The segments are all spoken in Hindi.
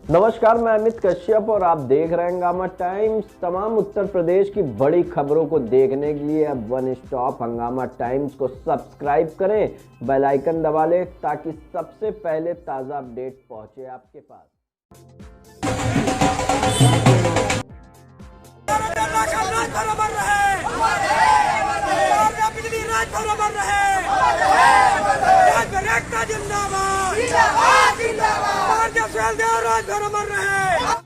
नमस्कार, मैं अमित कश्यप और आप देख रहे हैं हंगामा टाइम्स। तमाम उत्तर प्रदेश की बड़ी खबरों को देखने के लिए अब वन स्टॉप हंगामा टाइम्स को सब्सक्राइब करें, बेल आइकन दबा लें ताकि सबसे पहले ताज़ा अपडेट पहुंचे आपके पास।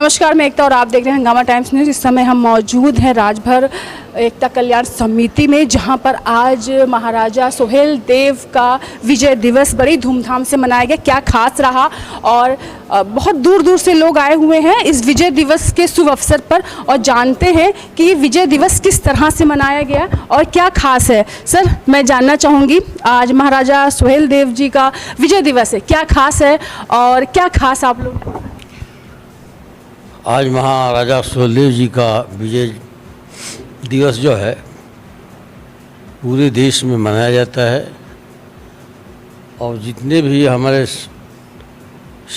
नमस्कार, मैं एकता और आप देख रहे हैं हंगामा टाइम्स न्यूज़। इस समय हम मौजूद हैं राजभर एकता कल्याण समिति में, जहां पर आज महाराजा सुहेल देव का विजय दिवस बड़ी धूमधाम से मनाया गया। क्या खास रहा और बहुत दूर दूर से लोग आए हुए हैं इस विजय दिवस के शुभ अवसर पर और जानते हैं कि विजय दिवस किस तरह से मनाया गया और क्या खास है। सर, मैं जानना चाहूँगी, आज महाराजा सुहेल देव जी का विजय दिवस है, क्या खास है और क्या खास आप लोग? आज महाराजा सुहेलदेव जी का विजय दिवस जो है पूरे देश में मनाया जाता है और जितने भी हमारे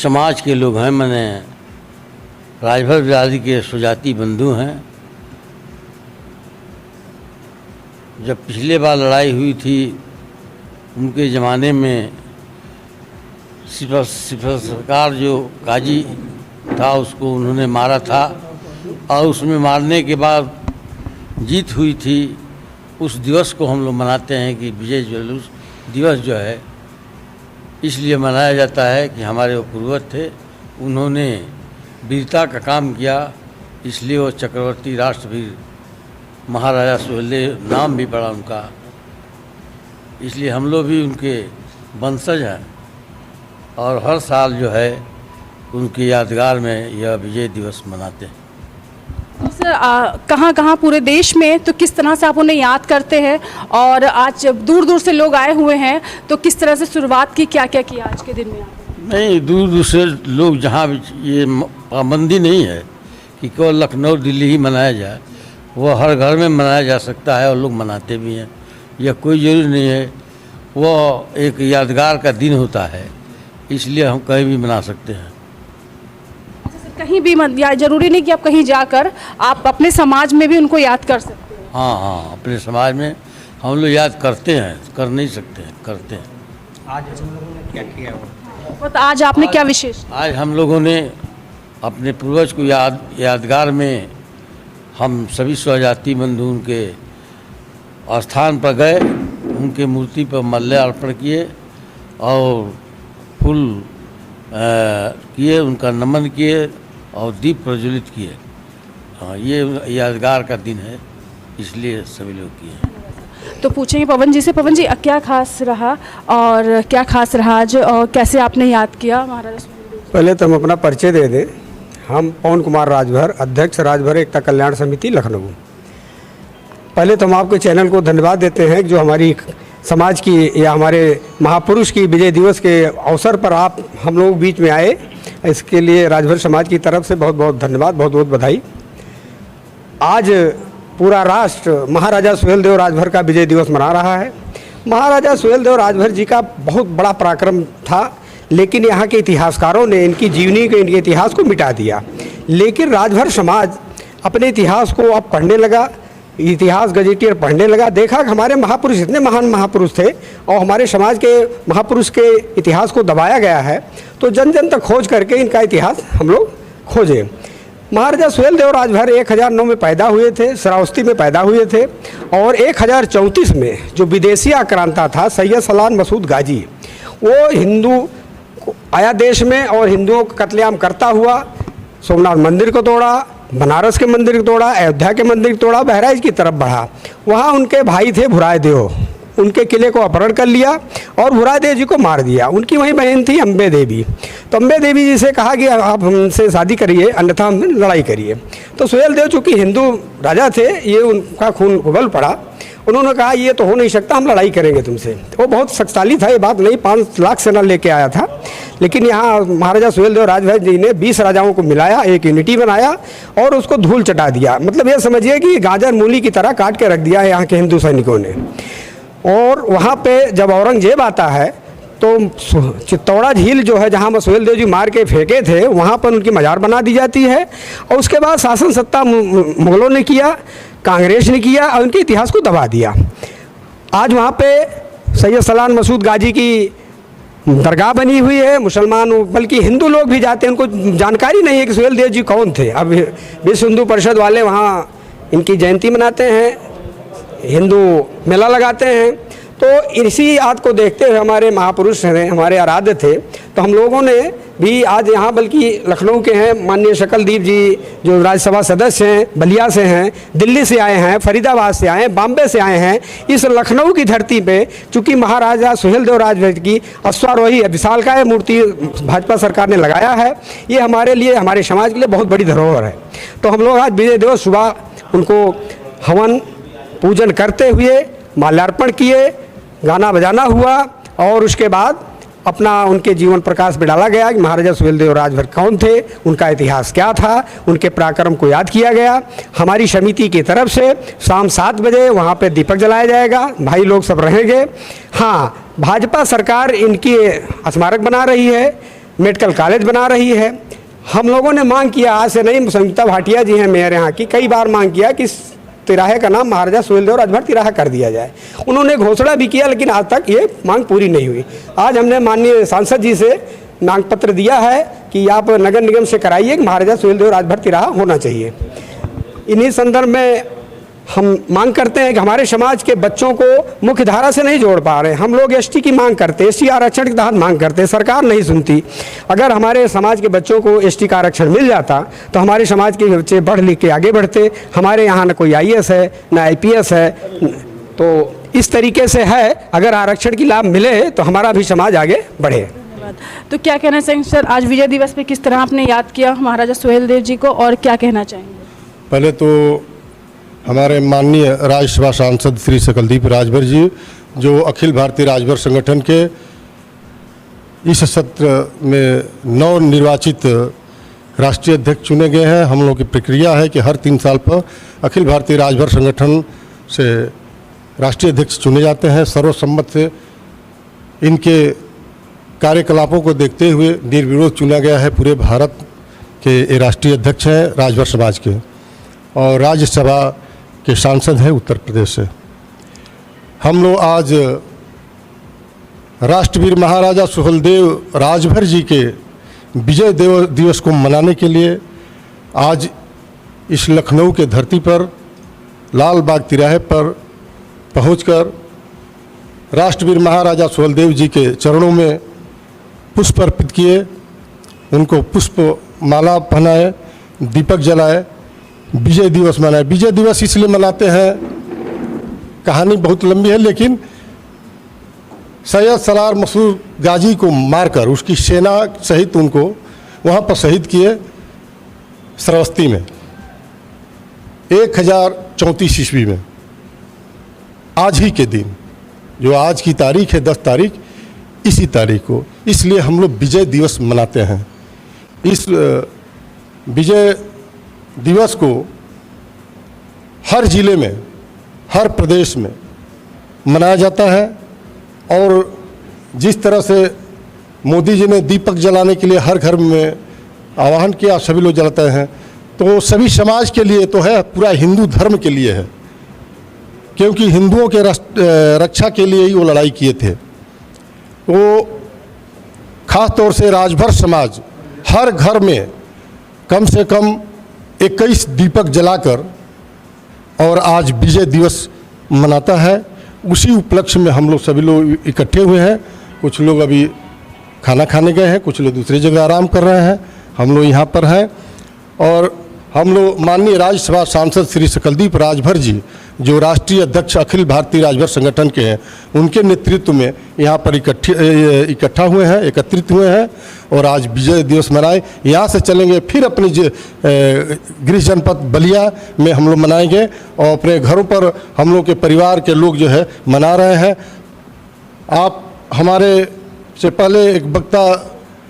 समाज के लोग हैं, माने राजभर बिरादरी के स्वजाति बंधु हैं। जब पिछले बार लड़ाई हुई थी उनके ज़माने में सिपह सरकार जो काजी था उसको उन्होंने मारा था और उसमें मारने के बाद जीत हुई थी। उस दिवस को हम लोग मनाते हैं कि विजय जुलूस दिवस जो है इसलिए मनाया जाता है कि हमारे वो पूर्वज थे, उन्होंने वीरता का काम किया, इसलिए वो चक्रवर्ती राष्ट्रवीर महाराजा सुहेलदेव नाम भी पड़ा उनका, इसलिए हम लोग भी उनके वंशज हैं और हर साल जो है उनकी यादगार में यह विजय दिवस मनाते हैं। सर, कहाँ पूरे देश में तो किस तरह से आप उन्हें याद करते हैं और आज जब दूर दूर से लोग आए हुए हैं तो किस तरह से शुरुआत की, क्या क्या किया आज के दिन में? नहीं, दूर दूर से लोग, जहाँ ये पाबंदी नहीं है कि केवल लखनऊ दिल्ली ही मनाया जाए, वो हर घर में मनाया जा सकता है और लोग मनाते भी हैं। यह कोई ज़रूरी नहीं है, वो एक यादगार का दिन होता है, इसलिए हम कहीं भी मना सकते हैं। कहीं भी या जरूरी नहीं कि आप कहीं जाकर, आप अपने समाज में भी उनको याद कर सकते हैं। हाँ, अपने समाज में हम लोग याद करते हैं, कर नहीं सकते हैं, करते हैं। आज हम लोगों ने क्या किया वो? तो आज आपने क्या विशेष? आज हम लोगों ने अपने पूर्वज को यादगार में हम सभी स्वजाति बंधु उनके स्थान पर गए, उनके मूर्ति पर माल्यार्पण किए और फूल किए, उनका नमन किए और दीप प्रज्वलित किए। हाँ, ये यादगार का दिन है, इसलिए सभी लोग किए। तो पूछेंगे पवन जी से, पवन जी क्या खास रहा और क्या खास रहा आज और कैसे आपने याद किया महाराजा? पहले तो हम अपना परिचय दे दें। हम पवन कुमार राजभर, अध्यक्ष राजभर एकता कल्याण समिति लखनऊ। पहले तो हम आपके चैनल को धन्यवाद देते हैं जो हमारी समाज की या हमारे महापुरुष की विजय दिवस के अवसर पर आप हम लोग बीच में आए, इसके लिए राजभर समाज की तरफ से बहुत बहुत धन्यवाद, बहुत बहुत बधाई। आज पूरा राष्ट्र महाराजा सुहेल देव राजभर का विजय दिवस मना रहा है। महाराजा सुहेल देव राजभर जी का बहुत बड़ा पराक्रम था, लेकिन यहाँ के इतिहासकारों ने इनकी जीवनी के, इनके इतिहास को मिटा दिया। लेकिन राजभर समाज अपने इतिहास को अब पढ़ने लगा, इतिहास गजेटियर पढ़ने लगा, देखा कि हमारे महापुरुष इतने महान महापुरुष थे और हमारे समाज के महापुरुष के इतिहास को दबाया गया है, तो जन जन तक खोज करके इनका इतिहास हम लोग खोजे। महाराजा सुहेल देव राजभर 1009 में पैदा हुए थे, श्रावस्ती में पैदा हुए थे और 1034 में जो विदेशी आक्रांता था सैयद सलान मसूद गाजी, वो हिंदू आया देश में और हिंदुओं का कत्लेआम करता हुआ सोमनाथ मंदिर को तोड़ा, बनारस के मंदिर को तोड़ा, अयोध्या के मंदिर को तोड़ा, बहराइच की तरफ बढ़ा। वहाँ उनके भाई थे भुराय देव, उनके किले को अपहरण कर लिया और भुराय देव जी को मार दिया। उनकी वही बहन थी अम्बे देवी, तो अम्बे देवी जी से कहा कि आप हमसे शादी करिए अन्यथा हम लड़ाई करिए। तो सुहेल देव चूँकि हिंदू राजा थे, ये उनका खून उबल पड़ा, उन्होंने कहा ये तो हो नहीं सकता, हम लड़ाई करेंगे तुमसे। वो बहुत शक्तिशाली था, ये बात नहीं, 5 लाख सेना लेके आया था। लेकिन यहाँ महाराजा सुहेल देव राजभर जी ने 20 राजाओं को मिलाया, एक यूनिटी बनाया और उसको धूल चटा दिया। मतलब ये समझिए कि गाजर मूली की तरह काट के रख दिया है यहाँ के हिंदू सैनिकों ने। और वहाँ पे जब औरंगजेब आता है तो चित्तौड़ा झील जो है जहाँ सुहेल देव जी मार के फेंके थे वहाँ पर उनकी मज़ार बना दी जाती है। और उसके बाद शासन सत्ता मुग़लों ने किया, कांग्रेस ने किया और उनके इतिहास को दबा दिया। आज वहाँ पे सैयद सलान मसूद गाजी की दरगाह बनी हुई है। मुसलमान बल्कि हिंदू लोग भी जाते हैं, उनको जानकारी नहीं है कि सुहेल देव जी कौन थे। अब विश्व हिंदू परिषद वाले वहाँ इनकी जयंती मनाते हैं, हिंदू मेला लगाते हैं। तो इसी याद को देखते हुए हमारे महापुरुष हैं, हमारे आराध्य थे, तो हम लोगों ने भी आज यहाँ, बल्कि लखनऊ के हैं माननीय शकलदीप जी जो राज्यसभा सदस्य हैं, बलिया से हैं, दिल्ली से आए हैं, फरीदाबाद से आए हैं, बॉम्बे से आए हैं। इस लखनऊ की धरती पे चूँकि महाराजा सुहेल देव राजभर की अश्वारोही विशालकाय मूर्ति भाजपा सरकार ने लगाया है, ये हमारे लिए, हमारे समाज के लिए बहुत बड़ी धरोहर है। तो हम लोग आज विजय दिवस सुबह उनको हवन पूजन करते हुए माल्यार्पण किए, गाना बजाना हुआ और उसके बाद अपना उनके जीवन प्रकाश में डाला गया कि महाराजा सुहेल देव राजभर कौन थे, उनका इतिहास क्या था, उनके पराक्रम को याद किया गया। हमारी समिति की तरफ से शाम 7 बजे वहाँ पे दीपक जलाया जाएगा, भाई लोग सब रहेंगे। हाँ, भाजपा सरकार इनकी स्मारक बना रही है, मेडिकल कॉलेज बना रही है। हम लोगों ने मांग किया, आज से नहीं, संगीता भाटिया जी हैं मेयर यहाँ की, कई बार मांग किया कि तिराहे का नाम महाराजा सुहेल देव राजभर तिराहा कर दिया जाए। उन्होंने घोषणा भी किया, लेकिन आज तक ये मांग पूरी नहीं हुई। आज हमने माननीय सांसद जी से मांग पत्र दिया है कि आप नगर निगम से कराइए कि महाराजा सुहेल देव राजभर तिराहा होना चाहिए। इन्हीं संदर्भ में हम मांग करते हैं कि हमारे समाज के बच्चों को मुख्य धारा से नहीं जोड़ पा रहे हैं। हम लोग एसटी की मांग करते हैं, एसटी आरक्षण के तहत मांग करते हैं, सरकार नहीं सुनती। अगर हमारे समाज के बच्चों को एसटी का आरक्षण मिल जाता तो हमारे समाज के बच्चे पढ़ लिख के आगे बढ़ते। हमारे यहाँ न कोई IAS है, न IPS है। तो इस तरीके से है, अगर आरक्षण की लाभ मिले तो हमारा भी समाज आगे बढ़े। तो क्या कहना चाहेंगे सर, आज विजय दिवस पे किस तरह आपने याद किया महाराजा सुहेल देव जी को और क्या कहना चाहेंगे? पहले तो हमारे माननीय राज्यसभा सांसद श्री शकलदीप राजभर जी, जो अखिल भारतीय राजभर संगठन के इस सत्र में नवनिर्वाचित राष्ट्रीय अध्यक्ष चुने गए हैं। हम लोग की प्रक्रिया है कि हर 3 साल पर अखिल भारतीय राजभर संगठन से राष्ट्रीय अध्यक्ष चुने जाते हैं सर्वसम्मत से। इनके कार्यकलापों को देखते हुए निर्विरोध चुना गया है। पूरे भारत के ये राष्ट्रीय अध्यक्ष हैं राजभर समाज के, और राज्यसभा के सांसद हैं उत्तर प्रदेश से। हम लोग आज राष्ट्रवीर महाराजा सुहेल देव राजभर जी के विजय दिवस को मनाने के लिए आज इस लखनऊ के धरती पर लाल बाग तिराहे पर पहुंचकर राष्ट्रवीर महाराजा सुहेल देव जी के चरणों में पुष्प अर्पित किए, उनको पुष्प माला पहनाए, दीपक जलाए, विजय दिवस मनाए। विजय दिवस इसलिए मनाते हैं, कहानी बहुत लंबी है, लेकिन सैयद सलार मसूद गाजी को मारकर उसकी सेना सहित उनको वहाँ पर शहीद किए श्रावस्ती में 1034 ईस्वी में। आज ही के दिन, जो आज की तारीख है 10 तारीख, इसी तारीख को इसलिए हम लोग विजय दिवस मनाते हैं। इस विजय दिवस को हर जिले में, हर प्रदेश में मनाया जाता है। और जिस तरह से मोदी जी ने दीपक जलाने के लिए हर घर में आह्वान किया, सभी लोग जलाते हैं, तो सभी समाज के लिए तो है, पूरा हिंदू धर्म के लिए है, क्योंकि हिंदुओं के रक्षा के लिए ही वो लड़ाई किए थे। वो खास तौर से राजभर समाज हर घर में कम से कम 21 दीपक जलाकर और आज विजय दिवस मनाता है। उसी उपलक्ष्य में हम लोग सभी लोग इकट्ठे हुए हैं। कुछ लोग अभी खाना खाने गए हैं, कुछ लोग दूसरी जगह आराम कर रहे हैं, हम लोग यहाँ पर हैं। और हम लोग माननीय राज्यसभा सांसद श्री शकलदीप राजभर जी, जो राष्ट्रीय अध्यक्ष अखिल भारतीय राजभर संगठन के हैं, उनके नेतृत्व में यहाँ पर इकट्ठा हुए हैं, एकत्रित हुए हैं और आज विजय दिवस मनाए। यहाँ से चलेंगे फिर अपने गृह जनपद बलिया में हम लोग मनाएंगे और अपने घरों पर हम लोग के परिवार के लोग जो है मना रहे हैं। आप हमारे से पहले एक वक्ता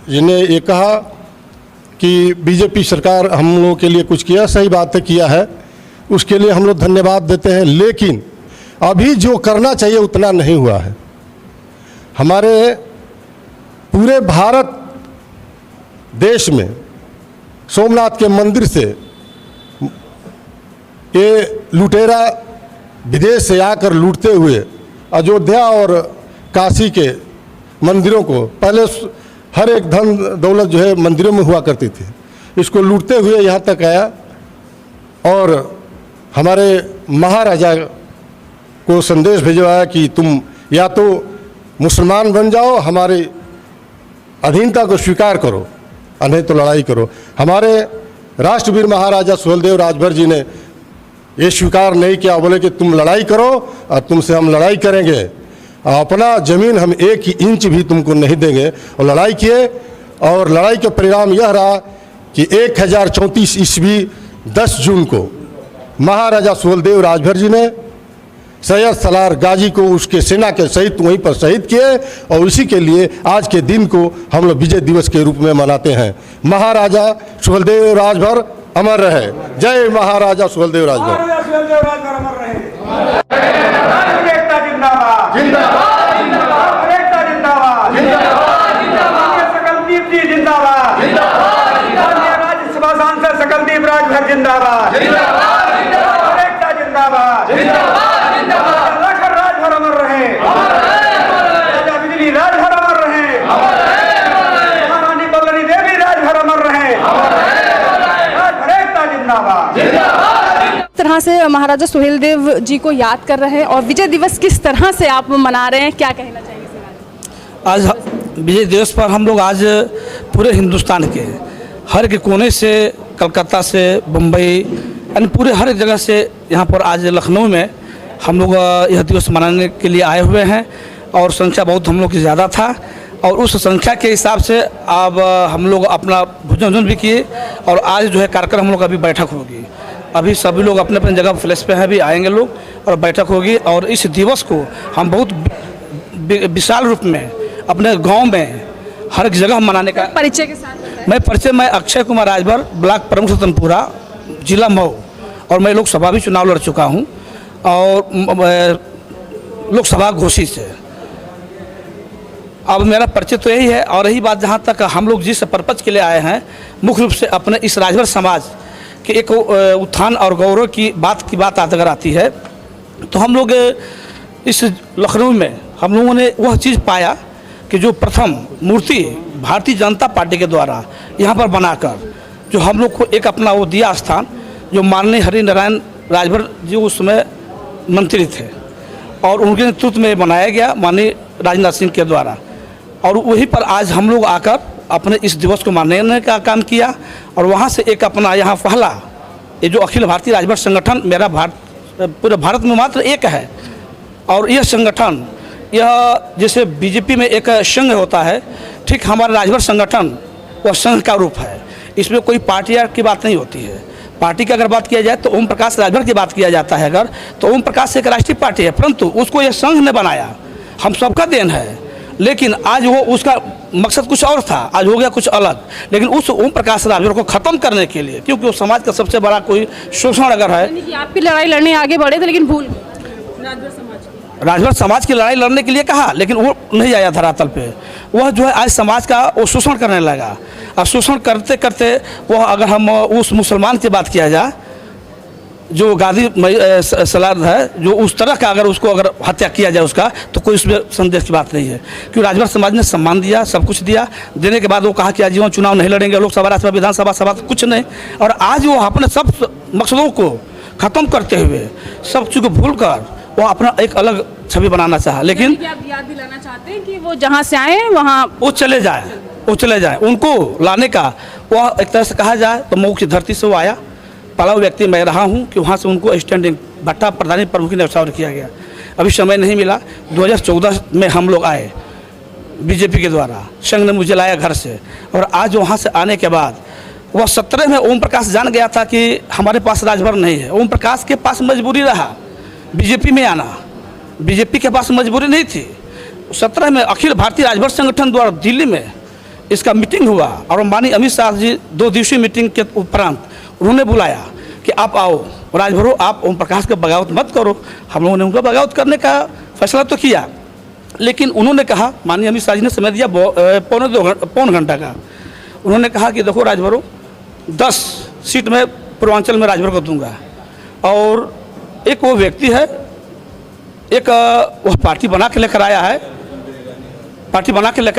जिन्हें ये कहा कि बीजेपी सरकार हम लोगों के लिए कुछ किया, सही बात है, किया है, उसके लिए हम लोग धन्यवाद देते हैं। लेकिन अभी जो करना चाहिए उतना नहीं हुआ है। हमारे पूरे भारत देश में सोमनाथ के मंदिर से ये लुटेरा विदेश से आकर लूटते हुए अयोध्या और काशी के मंदिरों को, पहले हर एक धन दौलत जो है मंदिरों में हुआ करती थी, इसको लूटते हुए यहाँ तक आया और हमारे महाराजा को संदेश भिजवाया कि तुम या तो मुसलमान बन जाओ, हमारी अधीनता को स्वीकार करो, और नहीं तो लड़ाई करो। हमारे राष्ट्रवीर महाराजा सुहेलदेव राजभर जी ने ये स्वीकार नहीं किया, बोले कि तुम लड़ाई करो और तुमसे हम लड़ाई करेंगे, अपना ज़मीन हम 1 इंच भी तुमको नहीं देंगे। और लड़ाई किए और लड़ाई का परिणाम यह रहा कि 1034 ईस्वी 10 जून को महाराजा सुहेलदेव राजभर जी ने सैयद सलार गाजी को उसके सेना के सहित वहीं पर शहीद किए और इसी के लिए आज के दिन को हम लोग विजय दिवस के रूप में मनाते हैं। महाराजा सुहेलदेव राजभर अमर रहे। जय महाराजा सुहेलदेव राजभर। सकलदीप राजभर जिंदाबाद, एकता जिंदाबाद, राजभर अमर रहे, राजा बिजली राजभर अमर रहे, महारानी बल्लरी देवी राजभर अमर रहे, राजभर एकता जिंदाबाद। इस तरह से महाराजा सुहेलदेव जी को याद कर रहे हैं और विजय दिवस किस तरह से आप मना रहे हैं, क्या कहना चाहिए सर? आज विजय दिवस पर हम लोग आज पूरे हिंदुस्तान के हर एक कोने से, कलकत्ता से, बम्बई, यानी पूरे हर एक जगह से यहाँ पर आज लखनऊ में हम लोग यह दिवस मनाने के लिए आए हुए हैं और संख्या बहुत हम लोग की ज़्यादा था और उस संख्या के हिसाब से अब हम लोग अपना भोजन भी किए और आज जो है कार्यक्रम हम लोग अभी बैठक होगी। अभी सभी लोग अपने अपने जगह फ्लैश पे हैं, अभी आएंगे लोग और बैठक होगी और इस दिवस को हम बहुत विशाल रूप में अपने गाँव में हर एक जगह मनाने का। परिचय के साथ मैं अक्षय कुमार राजभर, ब्लॉक प्रमुख रतनपुरा, जिला मऊ, और मैं लोकसभा भी चुनाव लड़ चुका हूं और लोकसभा घोषित से। अब मेरा परिचय तो यही है और रही बात जहां तक हम लोग जिस पर्पज के लिए आए हैं, मुख्य रूप से अपने इस राजभर समाज के एक उत्थान और गौरव की बात अगर आती है तो हम लोग इस लखनऊ में हम लोगों ने वह चीज़ पाया कि जो प्रथम मूर्ति भारतीय जनता पार्टी के द्वारा यहाँ पर बनाकर जो हम लोग को एक अपना वो दिया स्थान, जो माननीय हरिनारायण राजभर जी उस समय मंत्री थे और उनके नेतृत्व में बनाया गया माननीय राजनाथ सिंह के द्वारा और वहीं पर आज हम लोग आकर अपने इस दिवस को मनाने का काम किया और वहाँ से एक अपना यहाँ पहला ये जो अखिल भारतीय राजभर संगठन मेरा पूरे भारत में मात्र एक है और यह संगठन यह जैसे बीजेपी में एक संघ होता है, ठीक हमारा राजभर संगठन वह संघ का रूप है। इसमें कोई पार्टियाँ की बात नहीं होती है। पार्टी की अगर बात किया जाए तो ओम प्रकाश राजभर की बात किया जाता है अगर तो ओम प्रकाश एक राष्ट्रीय पार्टी है, परंतु उसको यह संघ ने बनाया, हम सबका देन है। लेकिन आज वो उसका मकसद कुछ और था, आज हो गया कुछ अलग। लेकिन उस ओम प्रकाश राजभर को ख़त्म करने के लिए, क्योंकि वो समाज का सबसे बड़ा कोई शोषण अगर है, आपकी लड़ाई लड़ने आगे बढ़े थे लेकिन भूल राजभर समाज की लड़ाई लड़ने के लिए कहा लेकिन वो नहीं आया धरातल पे। वह जो है आज समाज का वो शोषण करने लगा और शोषण करते करते वह अगर हम उस मुसलमान की बात किया जाए जो गादी सलार है, जो उस तरह का अगर उसको अगर हत्या किया जाए उसका तो कोई उसमें संदेह की बात नहीं है। क्योंकि राजभर समाज ने सम्मान दिया, सब कुछ दिया, देने के बाद वो कहा कि आजीवन चुनाव नहीं लड़ेंगे, लोकसभा, राज्यसभा, विधानसभा, सभा कुछ नहीं। और आज वो अपने सब मकसदों को ख़त्म करते हुए सब चीज़ को भूल कर वो अपना एक अलग छवि बनाना चाहा। लेकिन आप याद दिलाना चाहते हैं कि वो जहाँ से आए वहाँ वो चले जाए, उनको लाने का वह एक तरह से कहा जाए तो मऊ की धरती से वो आया। पहला व्यक्ति मैं रहा हूँ कि वहाँ से उनको स्टैंडिंग भट्टा प्रधानी प्रमुख न्यौछावर किया गया। अभी समय नहीं मिला, 2014 में हम लोग आए बीजेपी के द्वारा, संघ ने मुझे लाया घर से और आज वहाँ से आने के बाद वह 17 में ओम प्रकाश जान गया था कि हमारे पास राजभर नहीं है। ओम प्रकाश के पास मजबूरी रहा बीजेपी में आना, बीजेपी के पास मजबूरी नहीं थी। 17 में अखिल भारतीय राजभर संगठन द्वारा दिल्ली में इसका मीटिंग हुआ और माननीय अमित शाह जी 2 दिवसीय मीटिंग के उपरांत उन्होंने बुलाया कि आप आओ राजभरो, आप ओम प्रकाश का बगावत मत करो। हम लोगों ने उनका बगावत करने का फैसला तो किया, लेकिन उन्होंने कहा, माननीय अमित शाह जी ने समय दिया पौन घंटा का। उन्होंने कहा कि देखो राजभरों, 10 सीट मैं पूर्वांचल में राजभर को दूंगा, और एक वो व्यक्ति है, एक वह पार्टी बना के लेकर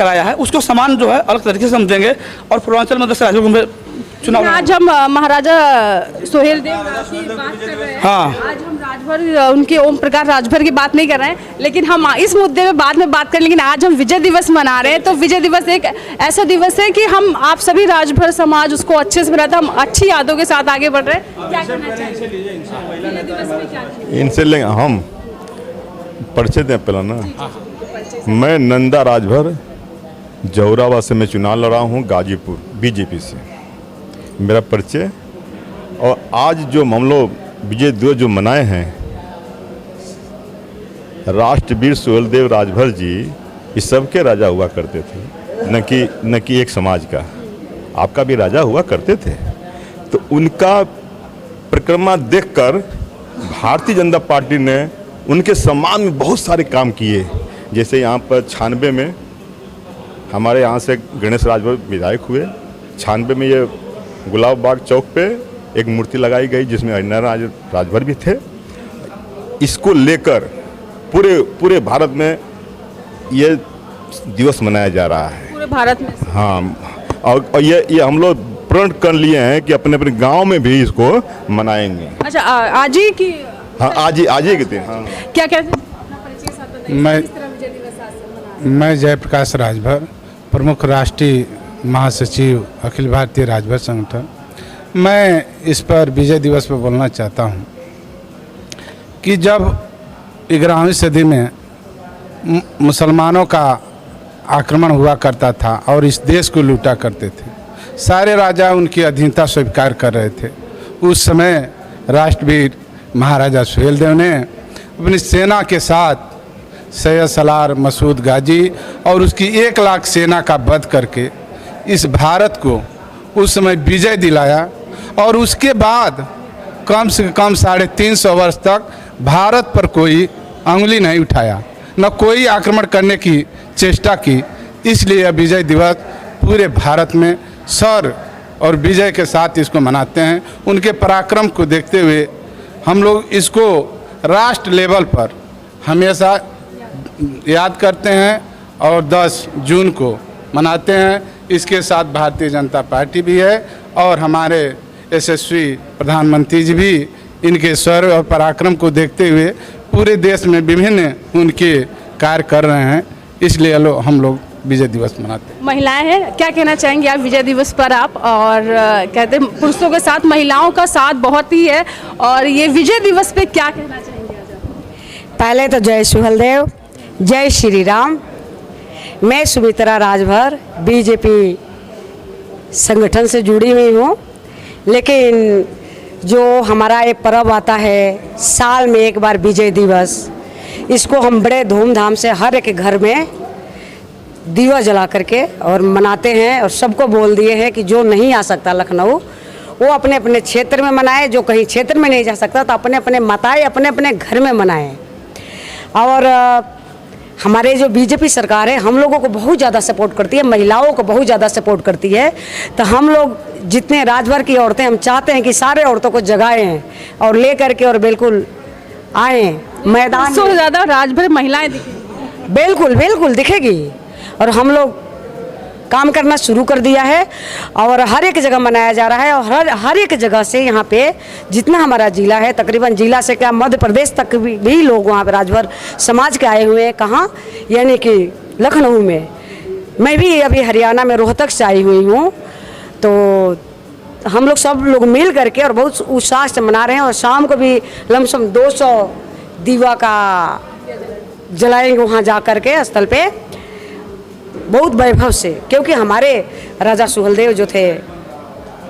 आया है, उसको सामान जो है अलग तरीके से हम देंगे, और पूर्वांचल में 10 राजभर में चुनाव। आज हम महाराजा सोहेल देव की बात कर रहे हैं। हाँ। आज हम राजभर, उनके ओम प्रकाश राजभर की बात नहीं कर रहे हैं, लेकिन हम इस मुद्दे में बाद में बात करें। लेकिन आज हम विजय दिवस मना रहे हैं, तो विजय दिवस एक ऐसा दिवस है कि हम आप सभी राजभर समाज उसको अच्छे से मनाते हैं, हम अच्छी यादों के साथ आगे बढ़ रहे हैं। क्या कहना चाहिए विजय दिवस में? क्या इनसे लेंगे हम परिचय दें पहला ना। मैं नंदा राजभर जौराबाद से मैं चुनाव लड़ा हूँ, गाजीपुर बीजेपी से मेरा परिचय। और आज जो हम लोग विजय दिवस जो मनाए हैं, राष्ट्रवीर सोहेल देव राजभर जी इस सबके राजा हुआ करते थे, न कि एक समाज का। आपका भी राजा हुआ करते थे। तो उनका परिक्रमा देखकर भारतीय जनता पार्टी ने उनके सम्मान में बहुत सारे काम किए। जैसे यहाँ पर 96 में हमारे यहाँ से गणेश राजभर विधायक हुए। 96 में ये गुलाब बाग चौक पे एक मूर्ति लगाई गई जिसमें हरिनारायण राजभर भी थे। इसको लेकर पूरे भारत में ये दिवस मनाया जा रहा है, पूरे भारत में। हाँ, और ये हम लोग प्रण कर लिए हैं कि अपने अपने गांव में भी इसको मनाएंगे। अच्छा, आज ही की? हाँ, आज ही के दिन। हाँ। क्या कहते हैं? मैं जयप्रकाश राजभर, प्रमुख राष्ट्रीय महासचिव अखिल भारतीय राजभर संगठन। मैं इस पर विजय दिवस पर बोलना चाहता हूं कि जब 11वीं सदी में मुसलमानों का आक्रमण हुआ करता था और इस देश को लूटा करते थे, सारे राजा उनकी अधीनता स्वीकार कर रहे थे। उस समय राष्ट्रवीर महाराजा सोहेल देव ने अपनी सेना के साथ सैयद सलार मसूद गाजी और उसकी 1 लाख सेना का वध करके इस भारत को उस समय विजय दिलाया। और उसके बाद कम से कम 350 वर्ष तक भारत पर कोई अंगुली नहीं उठाया, न कोई आक्रमण करने की चेष्टा की। इसलिए यह विजय दिवस पूरे भारत में सर और विजय के साथ इसको मनाते हैं। उनके पराक्रम को देखते हुए हम लोग इसको राष्ट्र लेवल पर हमेशा याद करते हैं और 10 जून को मनाते हैं। इसके साथ भारतीय जनता पार्टी भी है और हमारे यशस्वी प्रधानमंत्री जी भी इनके शौर्य और पराक्रम को देखते हुए पूरे देश में विभिन्न उनके कार्य कर रहे हैं। इसलिए हम लोग विजय दिवस मनाते हैं। महिलाएं हैं, क्या कहना चाहेंगे आप विजय दिवस पर आप? और कहते हैं पुरुषों के साथ महिलाओं का साथ बहुत ही है, और ये विजय दिवस पे क्या कहना चाहेंगे आज आप? पहले तो जय सोहेल देव, जय श्री राम। मैं सुमित्रा राजभर बीजेपी संगठन से जुड़ी हुई हूँ, लेकिन जो हमारा एक पर्व आता है साल में एक बार विजय दिवस, इसको हम बड़े धूमधाम से हर एक घर में दिवा जला करके और मनाते हैं। और सबको बोल दिए हैं कि जो नहीं आ सकता लखनऊ, वो अपने अपने क्षेत्र में मनाए। जो कहीं क्षेत्र में नहीं जा सकता तो अपने अपने मताएं अपने अपने घर में मनाएं। और हमारे जो बीजेपी सरकार है हम लोगों को बहुत ज़्यादा सपोर्ट करती है, महिलाओं को बहुत ज़्यादा सपोर्ट करती है। तो हम लोग जितने राजभर की औरतें, हम चाहते हैं कि सारे औरतों को जगाएं और ले करके और बिल्कुल आएँ मैदान। सबसे ज़्यादा राजभर महिलाएं दिखेंगी? बिल्कुल बिल्कुल दिखेगी। और हम लोग काम करना शुरू कर दिया है और हर एक जगह मनाया जा रहा है। और हर एक जगह से यहाँ पे जितना हमारा जिला है, तकरीबन जिला से क्या मध्य प्रदेश तक भी लोग वहाँ पे राजभर समाज के आए हुए हैं। कहाँ? यानी कि लखनऊ में। मैं भी अभी हरियाणा में रोहतक से आई हुई हूँ। तो हम लोग सब लोग मिल करके और बहुत उत्साह से मना रहे हैं। और शाम को भी लमसम 200 दीवा का जलाएंगे वहाँ जा कर के स्थल पे, बहुत वैभव से, क्योंकि हमारे राजा सोहेल देव जो थे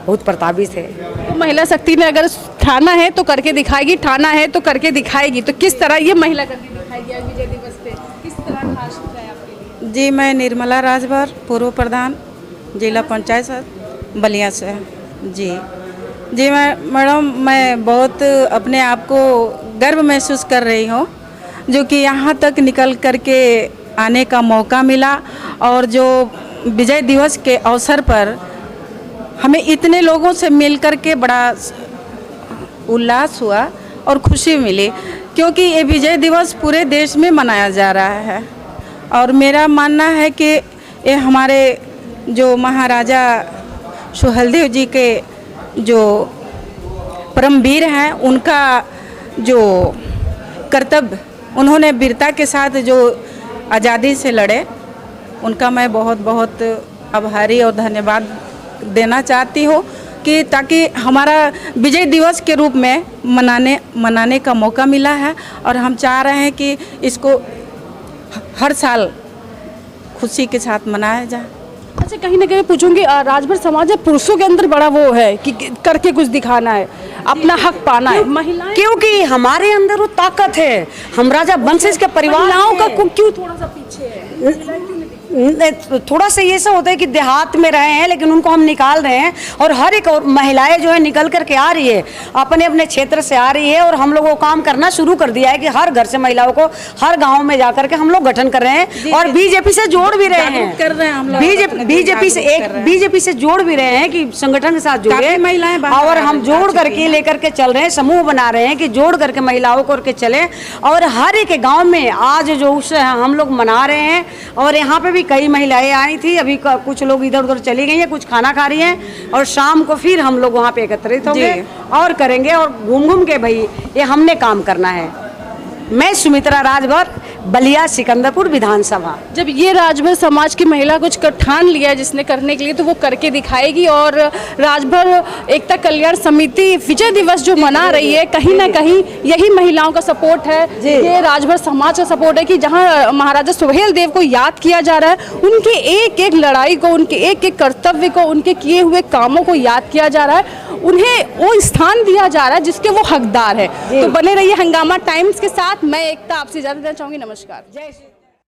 बहुत प्रतापी थे। तो महिला शक्ति ने अगर ठाना है तो करके दिखाएगी, ठाना है तो करके दिखाएगी। तो किस तरह ये महिला करके दिखाएगी आज विजय दिवस पे? किस तरह खास है आपके लिए? जी, मैं निर्मला राजभर, पूर्व प्रधान जिला पंचायत बलिया से। जी मैडम, मैं बहुत अपने आप को गर्व महसूस कर रही हूँ, जो कि यहाँ तक निकल करके आने का मौका मिला और जो विजय दिवस के अवसर पर हमें इतने लोगों से मिलकर के बड़ा उल्लास हुआ और खुशी मिली, क्योंकि ये विजय दिवस पूरे देश में मनाया जा रहा है। और मेरा मानना है कि ये हमारे जो महाराजा सुहेलदेव जी के जो परमवीर हैं, उनका जो कर्तव्य, उन्होंने वीरता के साथ जो आज़ादी से लड़े, उनका मैं बहुत बहुत आभारी और धन्यवाद देना चाहती हूँ कि ताकि हमारा विजय दिवस के रूप में मनाने का मौका मिला है। और हम चाह रहे हैं कि इसको हर साल खुशी के साथ मनाया जाए। अच्छा, कहीं ना कहीं पूछूंगी, राजभर समाज में पुरुषों के अंदर बड़ा वो है कि करके कुछ दिखाना है, अपना हक पाना है। महिलाएं, क्योंकि हमारे अंदर वो ताकत है, हम राजा वंशज के परिवार महिलाओं का क्यों थोड़ा सा पीछे है? थोड़ा सा ये सब होता है कि देहात में रहे हैं, लेकिन उनको हम निकाल रहे हैं। और हर एक महिलाएं जो है निकल करके आ रही है, अपने अपने क्षेत्र से आ रही है। और हम लोग वो काम करना शुरू कर दिया है कि हर घर से महिलाओं को हर गांव में जाकर के हम लोग गठन कर रहे हैं और बीजेपी से जोड़ भी रहे हैं, बीजेपी से जोड़ भी रहे हैं कि संगठन के साथ जुड़े महिलाएं, और हम जोड़ करके लेकर के चल रहे हैं, समूह बना रहे हैं कि जोड़ करके महिलाओं को करके चले। और हर एक गाँव में आज जो हम लोग मना रहे हैं, और यहाँ पे कई महिलाएं आई थी, अभी कुछ लोग इधर उधर चली गई हैं, कुछ खाना खा रही हैं, और शाम को फिर हम लोग वहाँ पे एकत्रित होंगे और करेंगे। और घूम घूम के भाई ये हमने काम करना है। मैं सुमित्रा राजभर, बलिया सिकंदरपुर विधानसभा। जब ये राजभर समाज की महिला कुछ ठान लिया जिसने करने के लिए, तो वो करके दिखाएगी। और राजभर एकता कल्याण समिति विजय दिवस जो मना रही है, कहीं ना कहीं यही महिलाओं का सपोर्ट है, ये राजभर समाज का सपोर्ट है कि जहां महाराजा सुहेलदेव को याद किया जा रहा है, उनके एक एक लड़ाई को, उनके एक एक कर्तव्य को, उनके किए हुए कामों को याद किया जा रहा है, उन्हें वो स्थान दिया जा रहा है जिसके वो हकदार है। तो बने रहिए हंगामा टाइम्स के साथ। मैं एकता आपसे इजाजत देना चाहूँगी। नमस्कार। जय श्री